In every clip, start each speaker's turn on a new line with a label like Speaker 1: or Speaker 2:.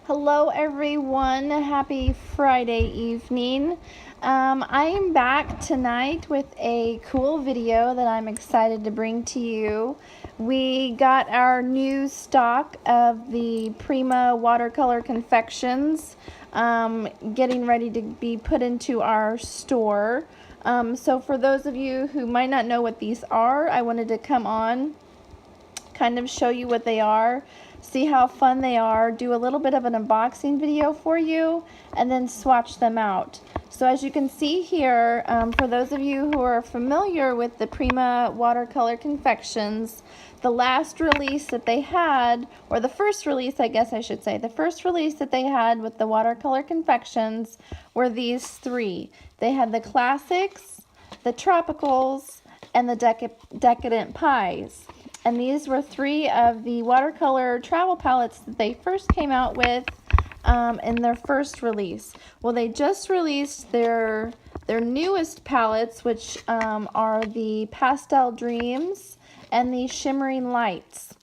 Speaker 1: Hello everyone, happy Friday evening. I am back tonight with a cool video that I'm excited to bring to you. We got our new stock of the Prima watercolor confections getting ready to be put into our store. So for those of you who might not know what these are, I wanted to come on, kind of show you what they are, see how fun they are, do a little bit of an unboxing video for you, and then swatch them out. So as you can see here, for those of you who are familiar with the Prima Watercolor Confections, the last release that they had, or the first release I guess I should say, the first release that they had with the Watercolor Confections were these three. They had the Classics, the Tropicals, and the Decadent Pies. And these were three of the watercolor travel palettes that they first came out with in their first release. Well, they just released their newest palettes, which are the Pastel Dreams and the Shimmering Lights.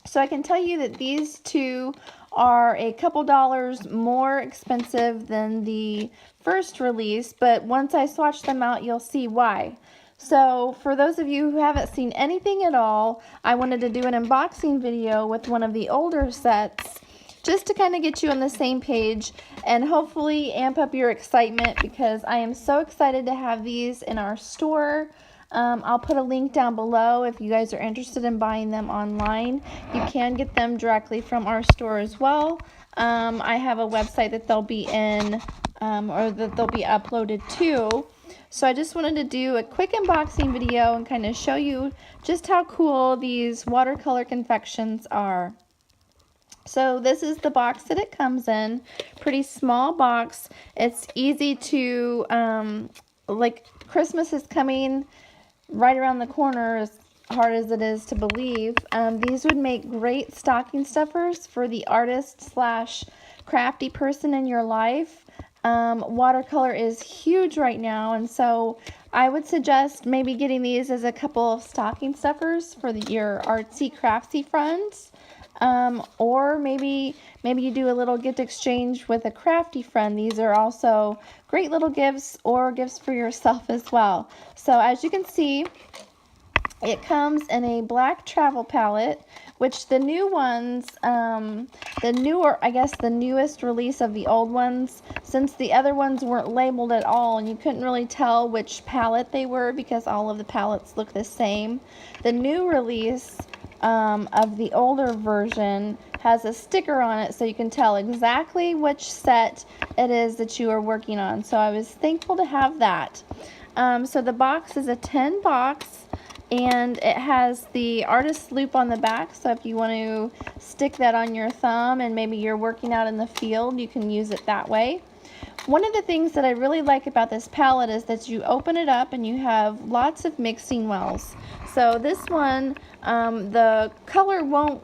Speaker 1: So I can tell you that these two are a couple dollars more expensive than the first release, but once I swatch them out, you'll see why. So for those of you who haven't seen anything at all, I wanted to do an unboxing video with one of the older sets just to kind of get you on the same page and hopefully amp up your excitement, because I am so excited to have these in our store. I'll put a link down below if you guys are interested in buying them online. You can get them directly from our store as well. I have a website that they'll be in, or that they'll be uploaded to. So I just wanted to do a quick unboxing video and kind of show you just how cool these watercolor confections are. So this is the box that it comes in. Pretty small box. It's easy to, like, Christmas is coming right around the corner, as hard as it is to believe. These would make great stocking stuffers for the artist slash crafty person in your life. Watercolor is huge right now, and so I would suggest maybe getting these as a couple of stocking stuffers for your artsy craftsy friends, or maybe you do a little gift exchange with a crafty friend. These are also great little gifts, or gifts for yourself as well. So as you can see, it comes in a black travel palette, which the new ones, the newest release of the old ones, since the other ones weren't labeled at all and you couldn't really tell which palette they were because all of the palettes look the same, the new release of the older version has a sticker on it so you can tell exactly which set it is that you are working on. So I was thankful to have that. So the box is a 10 box. And it has the artist loop on the back, so if you want to stick that on your thumb and maybe you're working out in the field, you can use it that way. One of the things that I really like about this palette is that you open it up and you have lots of mixing wells. So this one, the color won't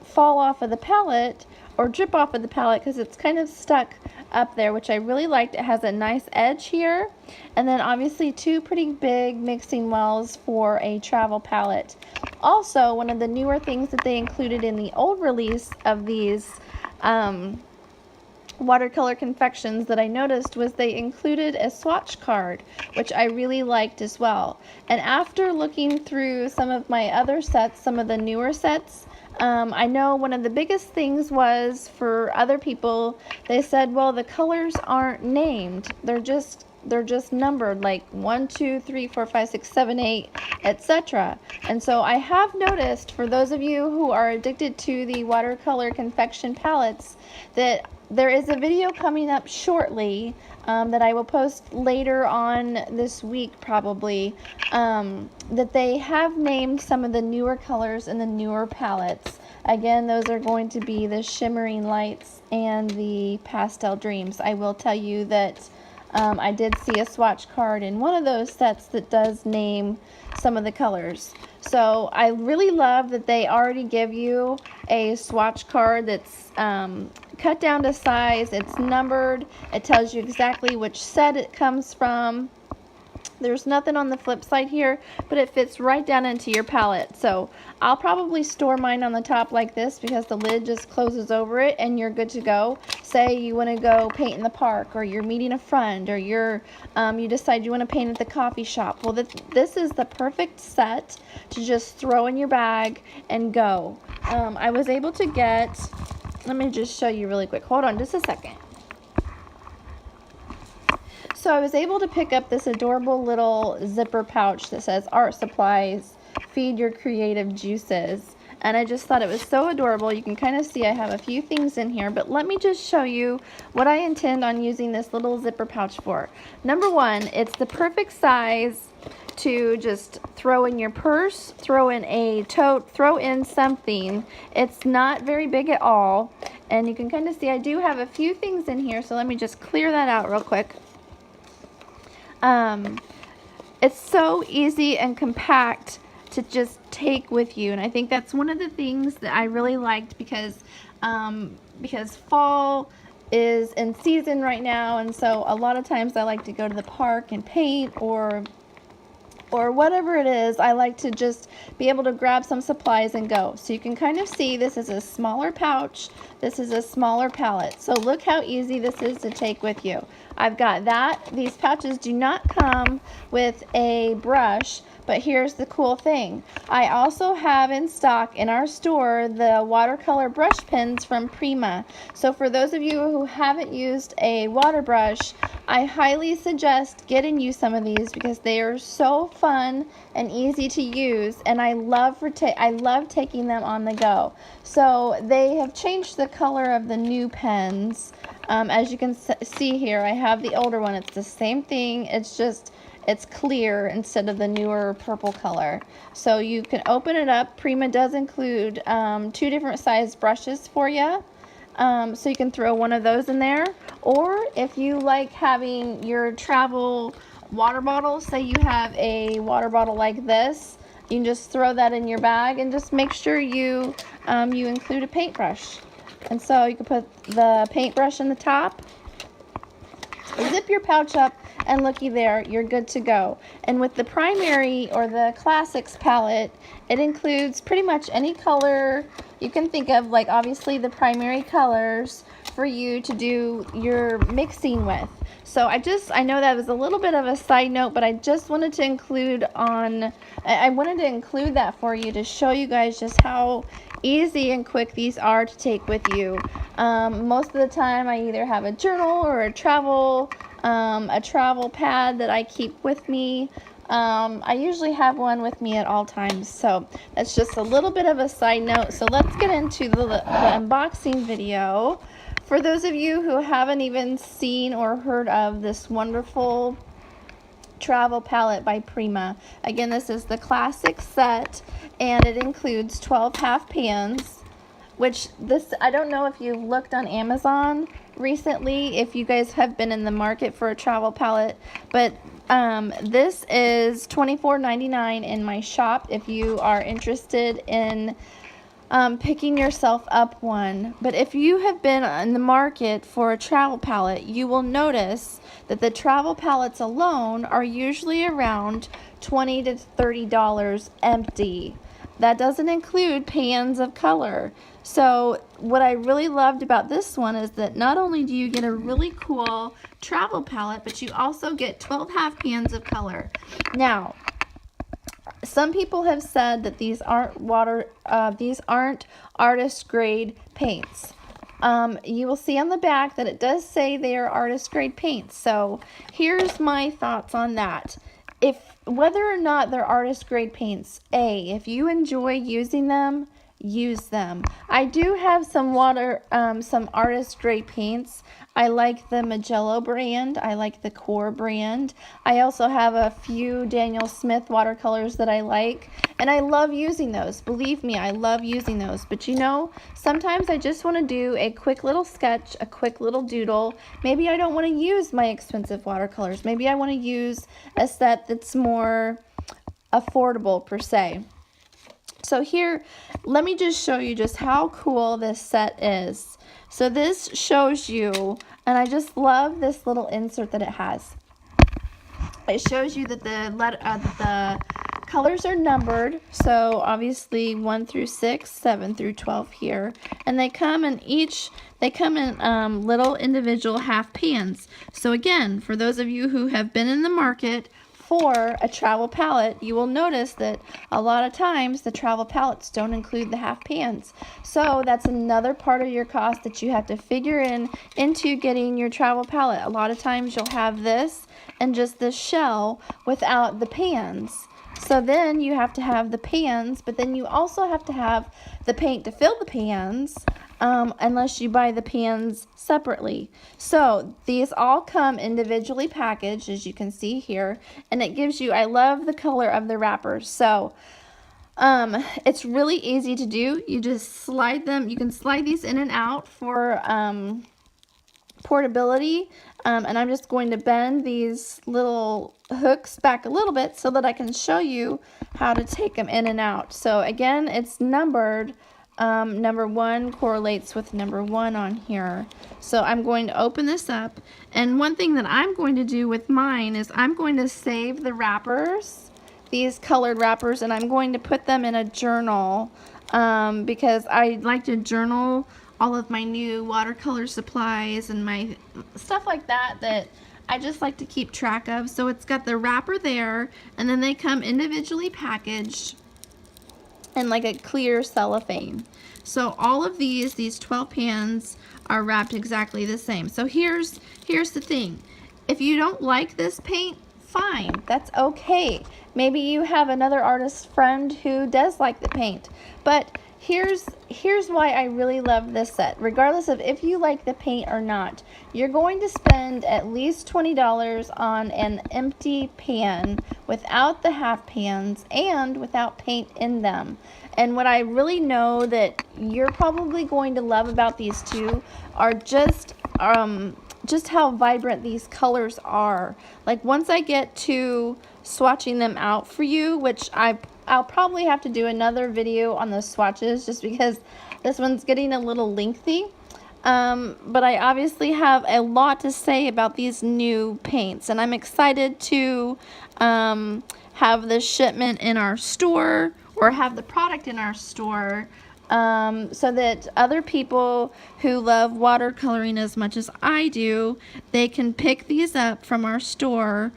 Speaker 1: fall off of the palette or drip off of the palette because it's kind of stuck up there, which I really liked. It has a nice edge here, and then obviously two pretty big mixing wells for a travel palette. Also, one of the newer things that they included in the old release of these watercolor confections that I noticed was they included a swatch card, which I really liked as well. And after looking through some of my other sets, some of the newer sets, I know one of the biggest things was for other people, they said, well, the colors aren't named. They're just numbered, like 1, 2, 3, 4, 5, 6, 7, 8, etc. And so I have noticed, for those of you who are addicted to the watercolor confection palettes, that there is a video coming up shortly that I will post later on this week probably, that they have named some of the newer colors in the newer palettes. Again, those are going to be the Shimmering Lights and the Pastel Dreams. I will tell you that I did see a swatch card in one of those sets that does name some of the colors. So I really love that they already give you a swatch card that's cut down to size, it's numbered, it tells you exactly which set it comes from. There's nothing on the flip side here, but it fits right down into your palette. So I'll probably store mine on the top like this because the lid just closes over it and you're good to go. Say you want to go paint in the park, or you're meeting a friend, or you decide you want to paint at the coffee shop. Well, this is the perfect set to just throw in your bag and go. I was able to get, let me just show you really quick. Hold on just a second. So I was able to pick up this adorable little zipper pouch that says art supplies, feed your creative juices. And I just thought it was so adorable. You can kind of see I have a few things in here, but let me just show you what I intend on using this little zipper pouch for. Number one, it's the perfect size to just throw in your purse, throw in a tote, throw in something. It's not very big at all. And you can kind of see I do have a few things in here, so let me just clear that out real quick. It's so easy and compact to just take with you, and I think that's one of the things that I really liked because fall is in season right now, and so a lot of times I like to go to the park and paint or whatever it is. I like to just be able to grab some supplies and go. So you can kind of see this is a smaller pouch, this is a smaller palette. So look how easy this is to take with you. I've got that. These pouches do not come with a brush, but here's the cool thing. I also have in stock in our store the watercolor brush pens from Prima. So for those of you who haven't used a water brush, I highly suggest getting you some of these because they are so fun and easy to use, and I love taking them on the go. So they have changed the color of the new pens. As you can see here, I have the older one. It's the same thing. It's clear instead of the newer purple color. So you can open it up. Prima does include 2 different size brushes for you. So you can throw one of those in there. Or if you like having your travel water bottle, say you have a water bottle like this, you can just throw that in your bag and just make sure you include a paintbrush. And so you can put the paintbrush in the top, zip your pouch up, and looky there, you're good to go. And with the primary or the classics palette, it includes pretty much any color you can think of, like obviously the primary colors for you to do your mixing with. So I know that was a little bit of a side note, but I just wanted to include that for you to show you guys just how easy and quick these are to take with you. Most of the time I either have a journal or a travel pad that I keep with me. I usually have one with me at all times, so that's just a little bit of a side note. So let's get into the unboxing video. For those of you who haven't even seen or heard of this wonderful travel palette by Prima, again, this is the classic set, and it includes 12 half pans, which I don't know if you've looked on Amazon recently, if you guys have been in the market for a travel palette, but this is $24.99 in my shop if you are interested in picking yourself up one. But if you have been in the market for a travel palette, you will notice that the travel palettes alone are usually around $20 to $30 empty. That doesn't include pans of color. So what I really loved about this one is that not only do you get a really cool travel palette, but you also get 12 half pans of color. Now, some people have said that these aren't artist grade paints. You will see on the back that it does say they are artist grade paints. So here's my thoughts on that. Whether or not they're artist grade paints, if you enjoy using them, use them. I do have some artist grade paints. I like the Magello brand. I like the Core brand. I also have a few Daniel Smith watercolors that I like, and I love using those. Believe me, I love using those. But you know, sometimes I just want to do a quick little sketch, a quick little doodle. Maybe I don't want to use my expensive watercolors. Maybe I want to use a set that's more affordable per se. So here, let me just show you just how cool this set is. So this shows you, and I just love this little insert that it has. It shows you that the colors are numbered, so obviously 1 through 6, 7 through 12 here, and they come in little individual half pans. So again, for those of you who have been in the market for a travel palette, you will notice that a lot of times the travel palettes don't include the half pans. So that's another part of your cost that you have to figure into getting your travel palette. A lot of times you'll have this and just this shell without the pans. So then you have to have the pans, but then you also have to have the paint to fill the pans, unless you buy the pans separately. So these all come individually packaged, as you can see here, and it gives you, I love the color of the wrappers. So it's really easy to do. You just slide them, you can slide these in and out for portability, and I'm just going to bend these little hooks back a little bit so that I can show you how to take them in and out. So again, it's numbered. Number 1 correlates with number 1 on here. So I'm going to open this up, and one thing that I'm going to do with mine is I'm going to save the wrappers, these colored wrappers, and I'm going to put them in a journal, because I like to journal all of my new watercolor supplies and my stuff like that I just like to keep track of. So it's got the wrapper there, and then they come individually packaged in like a clear cellophane. So all of these 12 pans are wrapped exactly the same. So here's the thing. If you don't like this paint, fine, that's okay. Maybe you have another artist friend who does like the paint. But here's why I really love this set. Regardless of if you like the paint or not, you're going to spend at least $20 on an empty pan without the half pans and without paint in them. And what I really know that you're probably going to love about these two are just how vibrant these colors are. Like once I get to swatching them out for you, which I'll probably have to do another video on the swatches just because this one's getting a little lengthy. But I obviously have a lot to say about these new paints, and I'm excited to have the shipment in our store, or have the product in our store, so that other people who love watercoloring as much as I do, they can pick these up from our store,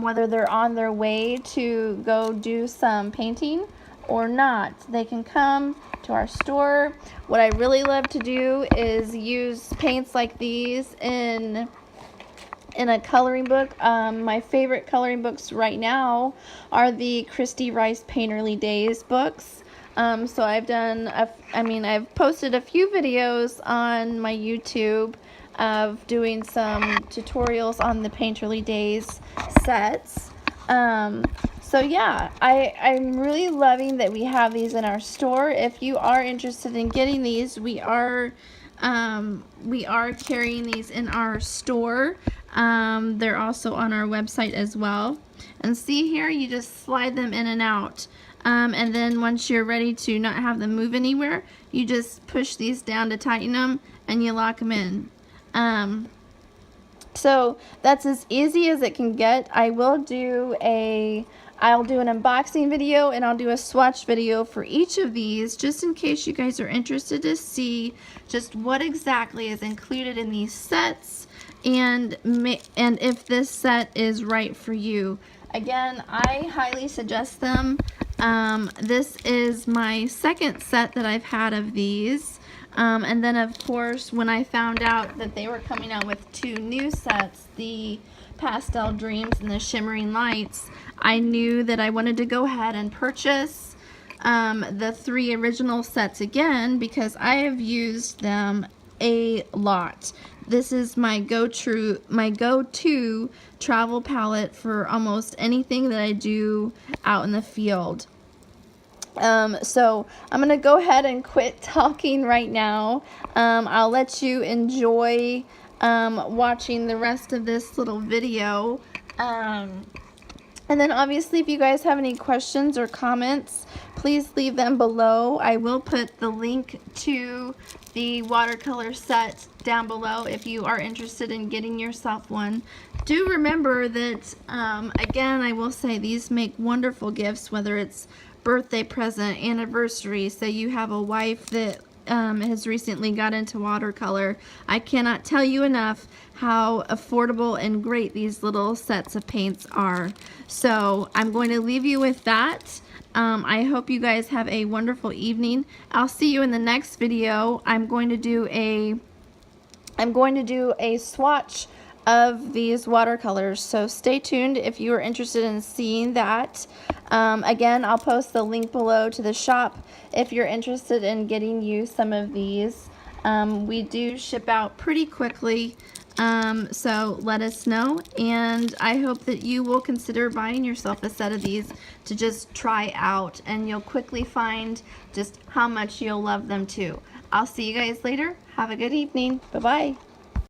Speaker 1: whether they're on their way to go do some painting or not. They can come to our store. What I really love to do is use paints like these in a coloring book. My favorite coloring books right now are the Christy Rice Painterly Days books. So I've posted a few videos on my YouTube of doing some tutorials on the Painterly Days sets. So yeah, I'm really loving that we have these in our store. If you are interested in getting these, we are carrying these in our store. They're also on our website as well. And see here, you just slide them in and out. And then once you're ready to not have them move anywhere, you just push these down to tighten them and you lock them in. So that's as easy as it can get. I'll do an unboxing video, and I'll do a swatch video for each of these, just in case you guys are interested to see just what exactly is included in these sets, and if this set is right for you. Again, I highly suggest them. This is my second set that I've had of these. And then of course, when I found out that they were coming out with 2 new sets, the Pastel Dreams and the Shimmering Lights, I knew that I wanted to go ahead and purchase the 3 original sets again, because I have used them a lot. This is my go-to travel palette for almost anything that I do out in the field. So I'm going to go ahead and quit talking right now. I'll let you enjoy watching the rest of this little video. And then obviously if you guys have any questions or comments, please leave them below. I will put the link to the watercolor set down below if you are interested in getting yourself one. Do remember that, again, I will say these make wonderful gifts, whether it's birthday present, anniversary, say you have a wife that has recently got into watercolor. I cannot tell you enough how affordable and great these little sets of paints are. So I'm going to leave you with that. I hope you guys have a wonderful evening. I'll see you in the next video. I'm going to do a swatch of these watercolors, so stay tuned if you are interested in seeing that. Again, I'll post the link below to the shop if you're interested in getting you some of these. We do ship out pretty quickly, so let us know, and I hope that you will consider buying yourself a set of these to just try out, and you'll quickly find just how much you'll love them too. I'll see you guys later. Have a good evening. Bye-bye.